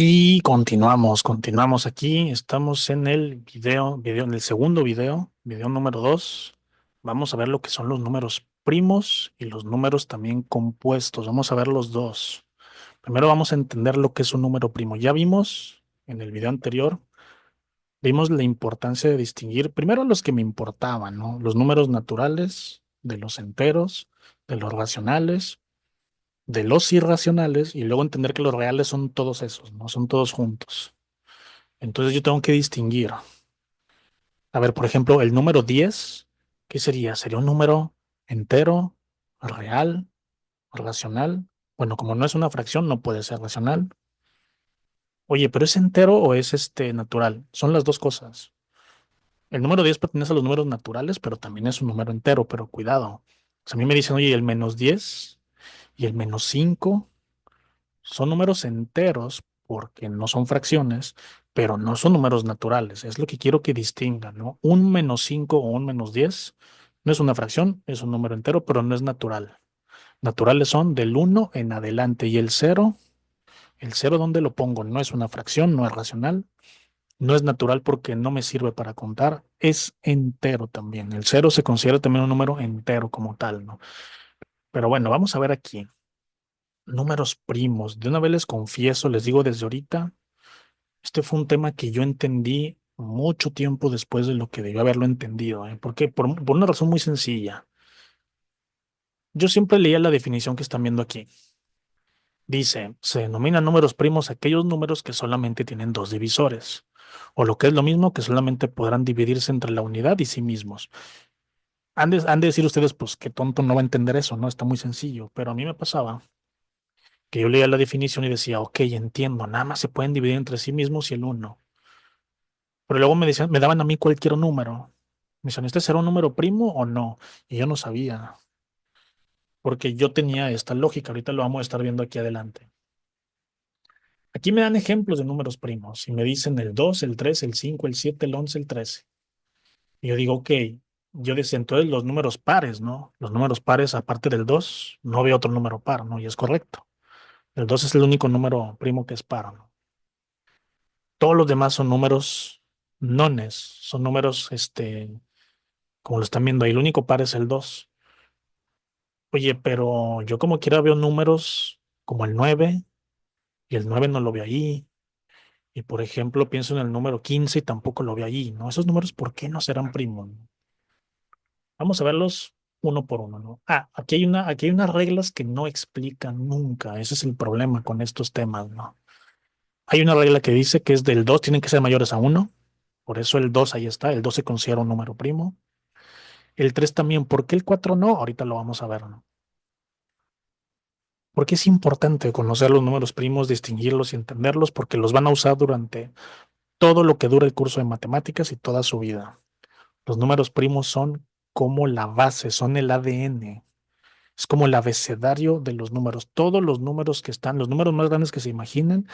Y continuamos aquí. Estamos en el en el segundo video número 2. Vamos a ver lo que son los números primos y los números también compuestos. Vamos a ver los dos. Primero vamos a entender lo que es un número primo. Ya vimos en el video anterior, vimos la importancia de distinguir primero los que me importaban, ¿no? Los números naturales, de los enteros, de los racionales, de los irracionales y luego entender que los reales son todos esos, ¿no? Son todos juntos. Entonces yo tengo que distinguir. A ver, por ejemplo, el número 10, ¿qué sería? ¿Sería un número entero, real, racional? Bueno, como no es una fracción, no puede ser racional. Oye, ¿pero es entero o es natural? Son las dos cosas. El número 10 pertenece a los números naturales, pero también es un número entero, pero cuidado. O sea, a mí me dicen, oye, el -10 y el -5 son números enteros porque no son fracciones, pero no son números naturales. Es lo que quiero que distingan, ¿no? Un -5 o un -10 no es una fracción, es un número entero, pero no es natural. Naturales son del uno en adelante y el cero ¿dónde lo pongo? No es una fracción, no es racional, no es natural porque no me sirve para contar, es entero también. El cero se considera también un número entero como tal, ¿no? Pero bueno, vamos a ver aquí. Números primos. De una vez les confieso, les digo desde ahorita. Este fue un tema que yo entendí mucho tiempo después de lo que debió haberlo entendido, ¿eh? ¿Por qué? Por una razón muy sencilla. Yo siempre leía la definición que están viendo aquí. Dice, se denominan números primos aquellos números que solamente tienen dos divisores, o lo que es lo mismo, que solamente podrán dividirse entre la unidad y sí mismos. Han de decir ustedes, pues qué tonto no va a entender eso, ¿no? Está muy sencillo, pero a mí me pasaba que yo leía la definición y decía, ok, entiendo, nada más se pueden dividir entre sí mismos y el uno. Pero luego me decían, me daban a mí cualquier número. Me decían, ¿este será un número primo o no? Y yo no sabía, porque yo tenía esta lógica. Ahorita lo vamos a estar viendo aquí adelante. Aquí me dan ejemplos de números primos y me dicen el 2, el 3, el 5, el 7, el 11, el 13. Y yo digo, ok, yo decía entonces los números pares, ¿no? Los números pares, aparte del 2 no veo otro número par, ¿no? Y es correcto. El 2 es el único número primo que es par, ¿no? Todos los demás son números nones, son números, como lo están viendo ahí, el único par es el 2. Oye, pero yo como quiera veo números como el 9 y el 9 no lo veo ahí. Y por ejemplo, pienso en el número 15 y tampoco lo veo allí, ¿no? Esos números, ¿por qué no serán primos? Vamos a verlos uno por uno, ¿no? Ah, aquí hay unas reglas que no explican nunca. Ese es el problema con estos temas, ¿no? Hay una regla que dice que es del 2 tienen que ser mayores a uno. Por eso el 2 ahí está, el 2 se considera un número primo. El 3 también, ¿por qué el 4 no? Ahorita lo vamos a ver, ¿no? Porque es importante conocer los números primos, distinguirlos y entenderlos, porque los van a usar durante todo lo que dura el curso de matemáticas y toda su vida. Los números primos son como la base, son el ADN. Es como el abecedario de los números. Todos los números que están, los números más grandes que se imaginen,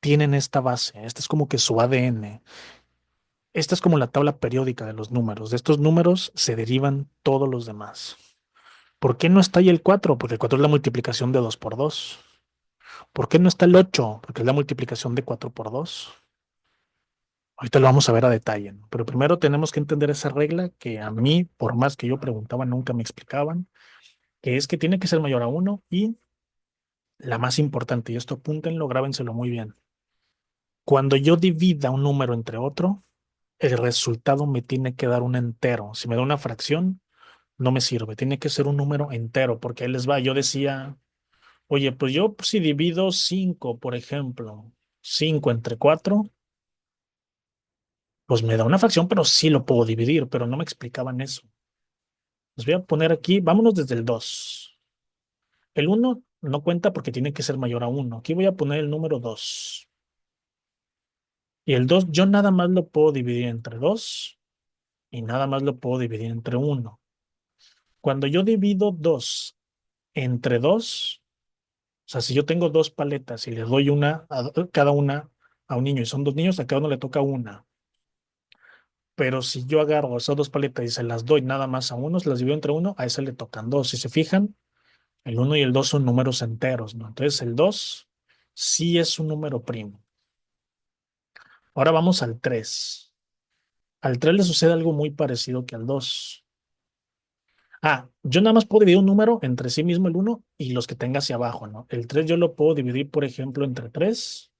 tienen esta base. Este es como que su ADN. Esta es como la tabla periódica de los números. De estos números se derivan todos los demás. ¿Por qué no está ahí el 4? Porque el 4 es la multiplicación de 2 por 2. ¿Por qué no está el 8? Porque es la multiplicación de 4 por 2. Ahorita lo vamos a ver a detalle, ¿no? Pero primero tenemos que entender esa regla que a mí, por más que yo preguntaba, nunca me explicaban, que es que tiene que ser mayor a uno y la más importante, y esto apúntenlo, grábenselo muy bien. Cuando yo divida un número entre otro, el resultado me tiene que dar un entero. Si me da una fracción, no me sirve, tiene que ser un número entero, porque ahí les va. Yo decía, oye, pues yo si divido 5, por ejemplo, 5 entre 4, pues me da una fracción, pero sí lo puedo dividir, pero no me explicaban eso. Les voy a poner aquí, vámonos desde el 2. El uno no cuenta porque tiene que ser mayor a uno. Aquí voy a poner el número 2. Y el 2 yo nada más lo puedo dividir entre 2 y nada más lo puedo dividir entre uno. Cuando yo divido 2 entre 2, o sea, si yo tengo dos paletas y le doy una a cada una a un niño y son dos niños, a cada uno le toca una. Pero si yo agarro esas dos paletas y se las doy nada más a uno, se las divido entre uno, a ese le tocan dos. Si se fijan, el uno y el 2 son números enteros, ¿no? Entonces el 2 Sí es un número primo. Ahora vamos al 3. Al 3 le sucede algo muy parecido que al 2. Yo nada más puedo dividir un número entre sí mismo el uno y los que tenga hacia abajo, ¿no? El 3 yo lo puedo dividir, por ejemplo, entre 3.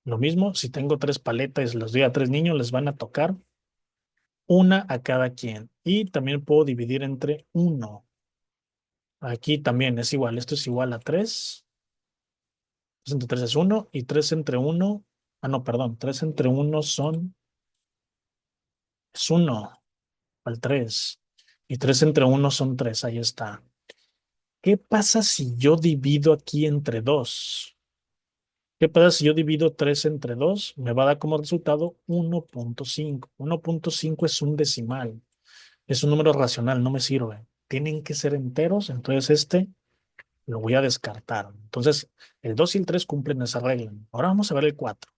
Lo mismo, si tengo 3 paletas, los doy a 3 niños, les van a tocar una a cada quien. Y también puedo dividir entre uno. Aquí también es igual. Esto es igual a 3. 3 entre 3 es uno. Y 3 entre uno. No, perdón. 3 entre uno es uno al 3. Y 3 entre uno son 3. Ahí está. ¿Qué pasa si yo divido aquí entre 2? ¿Qué pasa si yo divido 3 entre 2? Me va a dar como resultado 1.5. 1.5 es un decimal. Es un número racional, no me sirve. Tienen que ser enteros, entonces este lo voy a descartar. Entonces, el 2 y el 3 cumplen esa regla. Ahora vamos a ver el 4.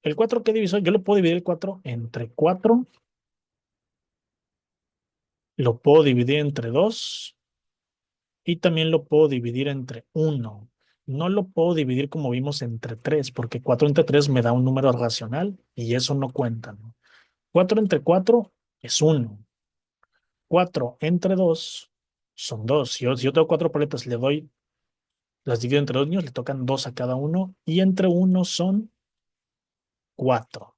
¿El 4 qué divisor? Yo lo puedo dividir el 4 entre 4, lo puedo dividir entre 2 y también lo puedo dividir entre uno. No lo puedo dividir como vimos entre 3 porque 4 entre 3 me da un número racional y eso no cuenta, ¿no? 4 entre 4 es uno. 4 entre 2 son 2. Si yo tengo 4 paletas, las divido entre dos niños, le tocan 2 a cada uno y entre uno son 4.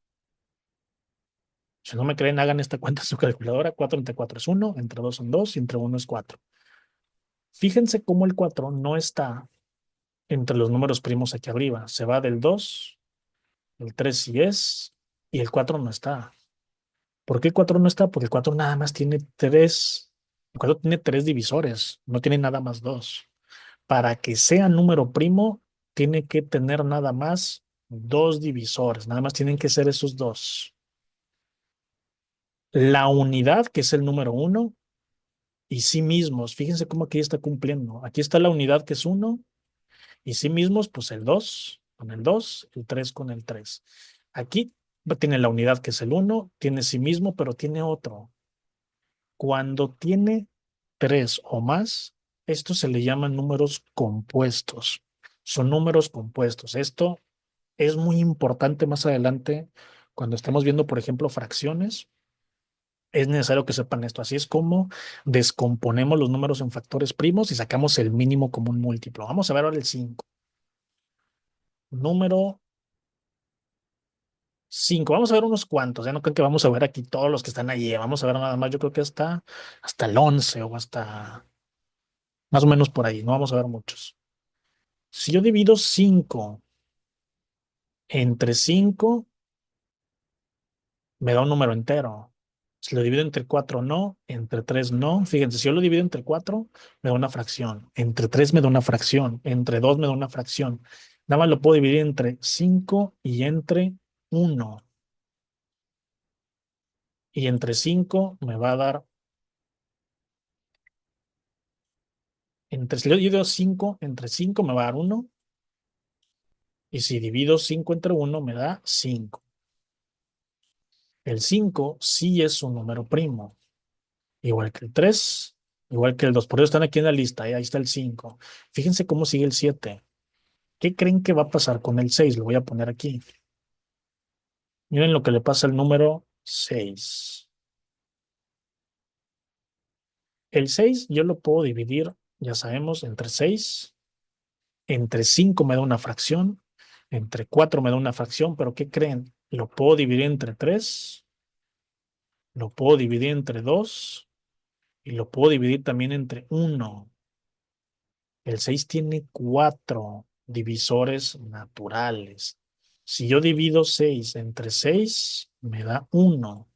Si no me creen, hagan esta cuenta en su calculadora. 4 entre 4 es uno, entre 2 son 2 y entre uno es 4. Fíjense cómo el 4 no está entre los números primos aquí arriba. Se va del 2, el 3 sí es, y el 4 no está. ¿Por qué el 4 no está? Porque el 4 nada más tiene 3. El 4 tiene 3 divisores, no tiene nada más 2. Para que sea número primo, tiene que tener nada más 2 divisores. Nada más tienen que ser esos dos. La unidad, que es el número uno, y sí mismos. Fíjense cómo aquí está cumpliendo. Aquí está la unidad, que es uno, y sí mismos, pues el 2 con el 2, el 3 con el 3. Aquí tiene la unidad, que es el uno, tiene sí mismo, pero tiene otro. Cuando tiene 3 o más, esto se le llaman números compuestos. Son números compuestos. Esto es muy importante más adelante cuando estemos viendo, por ejemplo, fracciones. Es necesario que sepan esto. Así es como descomponemos los números en factores primos y sacamos el mínimo común múltiplo. Vamos a ver ahora el 5. Número 5. Vamos a ver unos cuantos. Ya no creo que vamos a ver aquí todos los que están allí. Vamos a ver nada más. Yo creo que hasta el 11 o hasta más o menos por ahí. No vamos a ver muchos. Si yo divido 5 entre 5 me da un número entero. Si lo divido entre 4 no, entre 3 no. Fíjense, si yo lo divido entre 4 me da una fracción. Entre 3 me da una fracción. Entre 2 me da una fracción. Nada más lo puedo dividir entre 5 y entre uno. Y entre 5 me va a dar, si yo divido 5 entre 5 me va a dar uno. Y si divido 5 entre uno me da 5. El 5 sí es un número primo. Igual que el 3, igual que el 2. Por eso están aquí en la lista. Ahí está el 5. Fíjense cómo sigue el 7. ¿Qué creen que va a pasar con el 6? Lo voy a poner aquí. Miren lo que le pasa al número 6. El 6 yo lo puedo dividir, ya sabemos, entre 6. Entre 5 me da una fracción. Entre 4 me da una fracción. Pero ¿qué creen? Lo puedo dividir entre 3. Lo puedo dividir entre 2. Y lo puedo dividir también entre uno. El 6 tiene 4 divisores naturales. Si yo divido 6 entre 6, me da uno.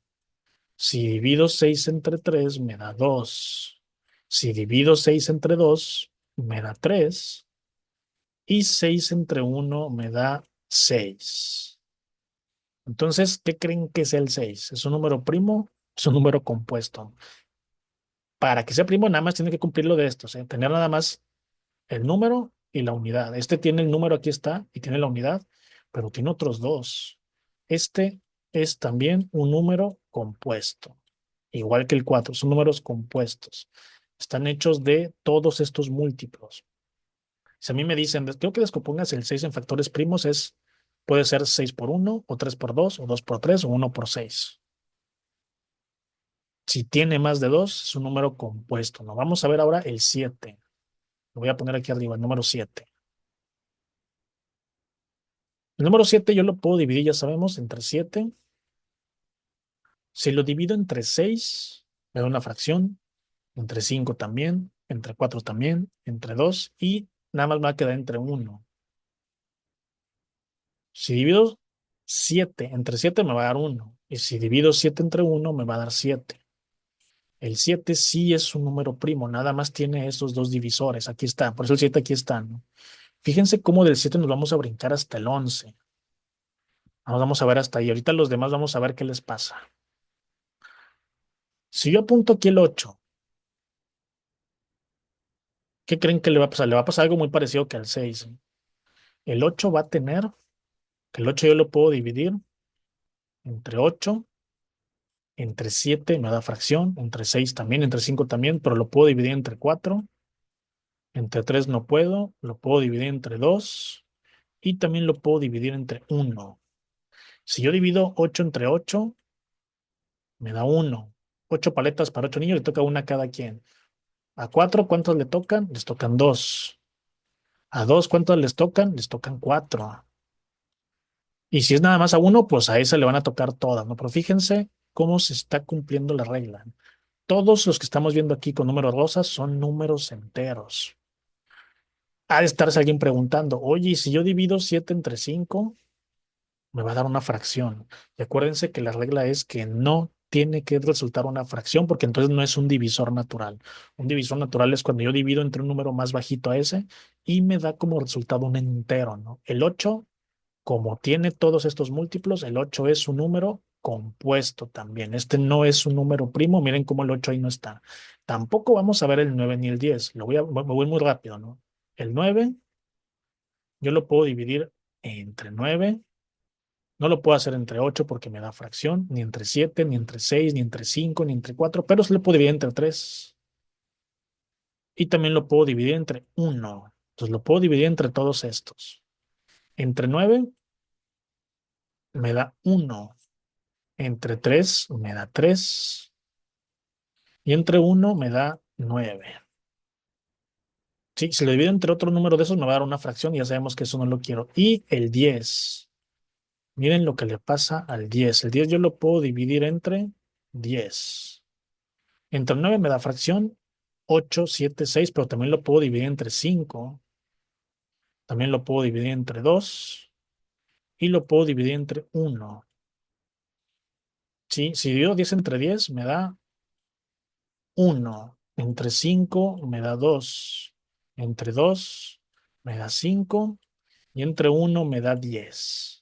Si divido 6 entre 3, me da 2. Si divido 6 entre 2, me da 3. Y 6 entre uno me da 6. Entonces, ¿qué creen que es el 6? ¿Es un número primo? Es un número compuesto. Para que sea primo, nada más tiene que cumplir lo de estos, ¿eh? Tener nada más el número y la unidad. Este tiene el número, aquí está, y tiene la unidad, pero tiene otros dos. Este es también un número compuesto, igual que el 4. Son números compuestos. Están hechos de todos estos múltiplos. Si a mí me dicen, quiero que descompongas el 6 en factores primos, puede ser 6 por uno o 3 por 2 o 2 por 3 o uno por 6. Si tiene más de 2 es un número compuesto, ¿no? Vamos a ver ahora el 7. Lo voy a poner aquí arriba, el número 7. El número 7 yo lo puedo dividir, ya sabemos, entre 7. Si lo divido entre 6 me da una fracción, entre 5 también, entre 4 también, entre 2 y nada más me va a quedar entre uno. Si divido 7 entre 7 me va a dar uno. Y si divido 7 entre uno me va a dar 7. El 7 sí es un número primo, nada más tiene esos dos divisores. Aquí está, por eso el 7 aquí está, ¿no? Fíjense cómo del 7 nos vamos a brincar hasta el 11. Vamos a ver hasta ahí. Ahorita los demás vamos a ver qué les pasa. Si yo apunto aquí el 8, ¿qué creen que le va a pasar? Le va a pasar algo muy parecido que al 6. El 8 va a tener, que el 8 yo lo puedo dividir entre 8, entre 7 me da fracción, entre 6 también, entre 5 también, pero lo puedo dividir entre 4, entre 3 no puedo, lo puedo dividir entre 2 y también lo puedo dividir entre 1. Si yo divido 8 entre 8, me da 1. 8 paletas para 8 niños, le toca una a cada quien. A 4, ¿cuántos le tocan? Les tocan 2. A 2, ¿cuántos les tocan? Les tocan 4. Y si es nada más a uno, pues a ese le van a tocar todas, ¿no? Pero fíjense cómo se está cumpliendo la regla. Todos los que estamos viendo aquí con números rosas son números enteros. Ha de estarse alguien preguntando, oye, ¿y si yo divido 7 entre 5 me va a dar una fracción? Y acuérdense que la regla es que no tiene que resultar una fracción porque entonces no es un divisor natural. Un divisor natural es cuando yo divido entre un número más bajito a ese y me da como resultado un entero, ¿no? El 8, como tiene todos estos múltiplos, el 8 es un número compuesto también. Este no es un número primo. Miren cómo el 8 ahí no está. Tampoco vamos a ver el 9 ni el 10. Me voy muy rápido, ¿no? El 9 yo lo puedo dividir entre 9. No lo puedo hacer entre 8 porque me da fracción, ni entre 7 ni entre 6 ni entre 5 ni entre 4, pero se lo puedo dividir entre 3. Y también lo puedo dividir entre uno. Entonces lo puedo dividir entre todos estos. Entre 9 me da uno. Entre 3 me da 3. Y entre uno me da 9. Sí, si lo divido entre otro número de esos me va a dar una fracción y ya sabemos que eso no lo quiero. Y el 10. Miren lo que le pasa al 10. El 10 yo lo puedo dividir entre 10. Entre 9 me da fracción 8, 7, 6, pero también lo puedo dividir entre 5. También lo puedo dividir entre 2 y lo puedo dividir entre uno. ¿Sí? Si divido 10 entre 10 me da uno. Entre 5 me da 2. Entre 2 me da 5 y entre uno me da 10.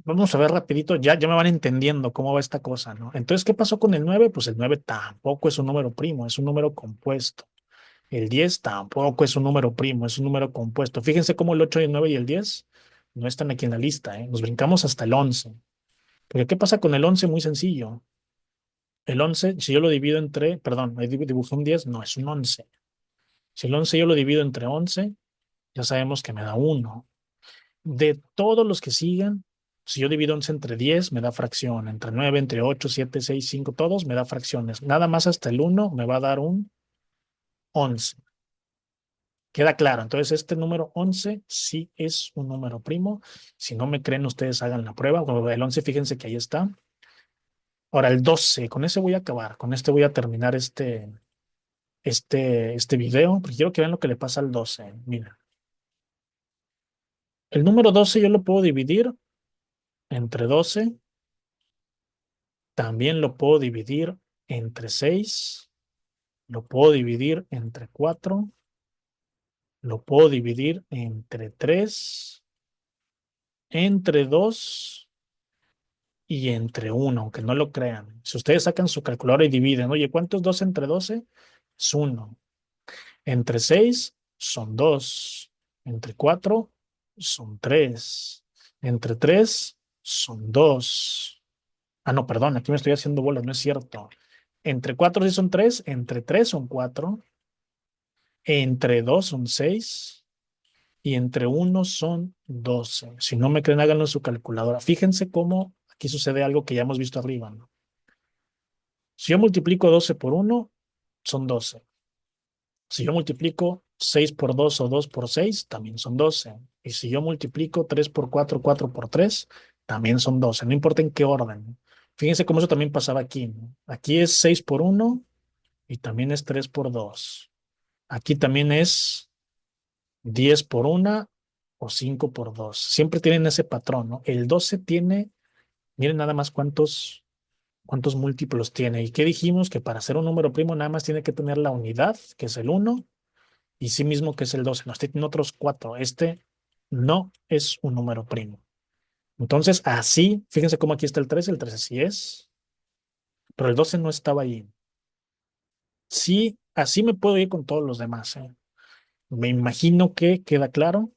Vamos a ver rapidito, ya me van entendiendo cómo va esta cosa, ¿no? Entonces, ¿qué pasó con el 9? Pues el 9 tampoco es un número primo, es un número compuesto. El 10 tampoco es un número primo, es un número compuesto. Fíjense cómo el 8, el 9 y el 10 no están aquí en la lista, ¿eh? Nos brincamos hasta el 11. Porque ¿qué pasa con el 11? Muy sencillo. El 11, si yo lo divido entre, perdón, ahí dibujé un 10, no, es un 11. Si el 11 yo lo divido entre 11, ya sabemos que me da 1. De todos los que sigan, si yo divido 11 entre 10, me da fracción. Entre 9, entre 8, 7, 6, 5, todos me da fracciones. Nada más hasta el 1 me va a dar un 11. Queda claro. Entonces, este número 11 sí es un número primo. Si no me creen, ustedes hagan la prueba. Bueno, el 11, fíjense que ahí está. Ahora, el 12, con ese voy a acabar. Con este voy a terminar este video, porque quiero que vean lo que le pasa al 12. Mira, el número 12 yo lo puedo dividir entre 12. También lo puedo dividir entre 6. Lo puedo dividir entre 4. Lo puedo dividir entre 3. Entre 2 y entre uno, aunque no lo crean. Si ustedes sacan su calculadora y dividen, oye, ¿cuánto es 2 entre 12? Es uno. Entre 6 son 2. Entre 4 son 3. Entre 3 son 2. Ah, no, perdón, aquí me estoy haciendo bolas, no es cierto. Entre 4 sí son 3. Entre 3 son 4. Entre 2 son 6 y entre uno son 12. Si no me creen, háganlo en su calculadora. Fíjense cómo aquí sucede algo que ya hemos visto arriba, ¿no? Si yo multiplico 12 por uno, son 12. Si yo multiplico 6 por 2 o 2 por 6, también son 12. Y si yo multiplico 3 por 4, 4 por 3, también son 12. No importa en qué orden, ¿no? Fíjense cómo eso también pasaba aquí, ¿no? Aquí es 6 por uno y también es 3 por 2. Aquí también es 10 por una o 5 por 2. Siempre tienen ese patrón, ¿no? El 12 tiene, miren nada más cuántos múltiplos tiene. ¿Y qué dijimos? Que para ser un número primo nada más tiene que tener la unidad, que es el uno, y sí mismo que es el 12. No, este tiene otros cuatro. Este no es un número primo. Entonces, así, fíjense cómo aquí está el 13 sí es, pero el 12 no estaba ahí. Sí, así me puedo ir con todos los demás, ¿eh? Me imagino que queda claro.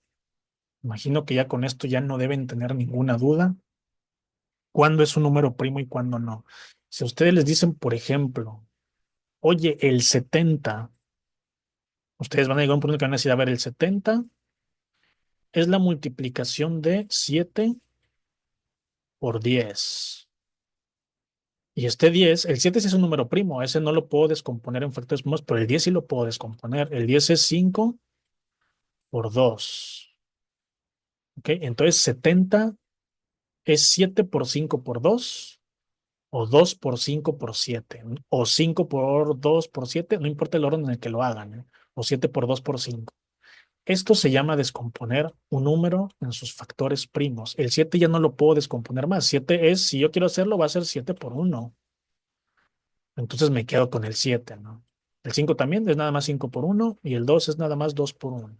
Imagino que ya con esto ya no deben tener ninguna duda cuándo es un número primo y cuándo no. Si a ustedes les dicen, por ejemplo, oye, el 70, ustedes van a llegar a un punto que van a decir, a ver, el 70 es la multiplicación de 7 por 10. Y este 10, el 7 sí es un número primo, ese no lo puedo descomponer en factores primos, pero el 10 sí lo puedo descomponer. El 10 es 5 por 2. ¿Ok? Entonces 70 es 7 por 5 por 2, o 2 por 5 por 7, ¿no? O 5 por 2 por 7, no importa el orden en el que lo hagan, ¿eh? O 7 por 2 por 5. Esto se llama descomponer un número en sus factores primos. El 7 ya no lo puedo descomponer más. 7 es, si yo quiero hacerlo, va a ser 7 por uno. Entonces me quedo con el 7, ¿no? El 5 también es nada más 5 por uno y el 2 es nada más 2 por uno.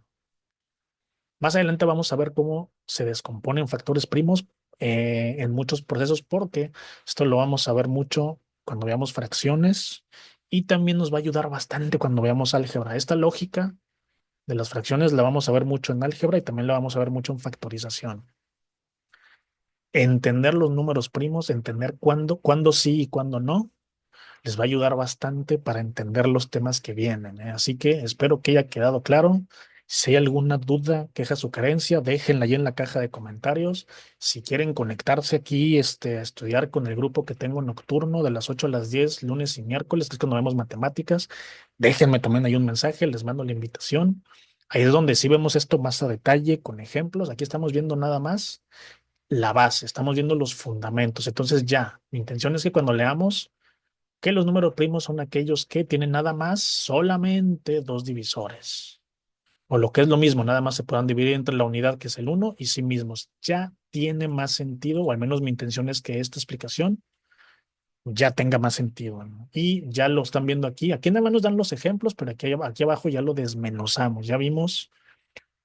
Más adelante vamos a ver cómo se descomponen factores primos en muchos procesos, porque esto lo vamos a ver mucho cuando veamos fracciones y también nos va a ayudar bastante cuando veamos álgebra. Esta lógica de las fracciones la vamos a ver mucho en álgebra y también la vamos a ver mucho en factorización. Entender los números primos, entender cuándo sí y cuándo no, les va a ayudar bastante para entender los temas que vienen, ¿eh? Así que espero que haya quedado claro. Si hay alguna duda, queja, sugerencia, déjenla ahí en la caja de comentarios. Si quieren conectarse aquí, a estudiar con el grupo que tengo nocturno de las 8 a las 10, lunes y miércoles, que es cuando vemos matemáticas, déjenme también ahí un mensaje, les mando la invitación. Ahí es donde sí vemos esto más a detalle, con ejemplos. Aquí estamos viendo nada más la base, estamos viendo los fundamentos. Entonces ya, mi intención es que cuando leamos que los números primos son aquellos que tienen nada más solamente dos divisores. O lo que es lo mismo, nada más se puedan dividir entre la unidad que es el uno y sí mismos. Ya tiene más sentido, o al menos mi intención es que esta explicación ya tenga más sentido, ¿no? Y ya lo están viendo aquí. Aquí nada más nos dan los ejemplos, pero aquí abajo ya lo desmenuzamos. Ya vimos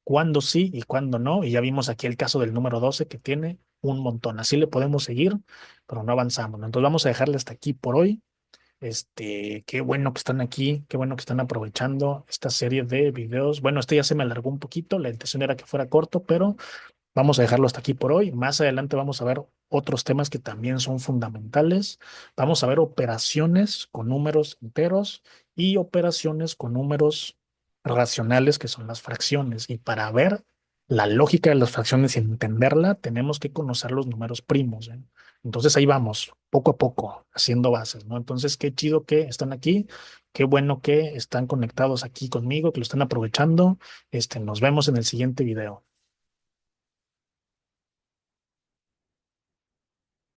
cuándo sí y cuándo no. Y ya vimos aquí el caso del número 12 que tiene un montón. Así le podemos seguir, pero no avanzamos, ¿no? Entonces vamos a dejarle hasta aquí por hoy. Qué bueno que están aquí, qué bueno que están aprovechando esta serie de videos. Bueno, este ya se me alargó un poquito, la intención era que fuera corto, pero vamos a dejarlo hasta aquí por hoy. Más adelante vamos a ver otros temas que también son fundamentales. Vamos a ver operaciones con números enteros y operaciones con números racionales, que son las fracciones. Y para ver la lógica de las fracciones y entenderla, tenemos que conocer los números primos, ¿eh? Entonces ahí vamos, poco a poco, haciendo bases, ¿no? Entonces, qué chido que están aquí, qué bueno que están conectados aquí conmigo, que lo están aprovechando. Nos vemos en el siguiente video.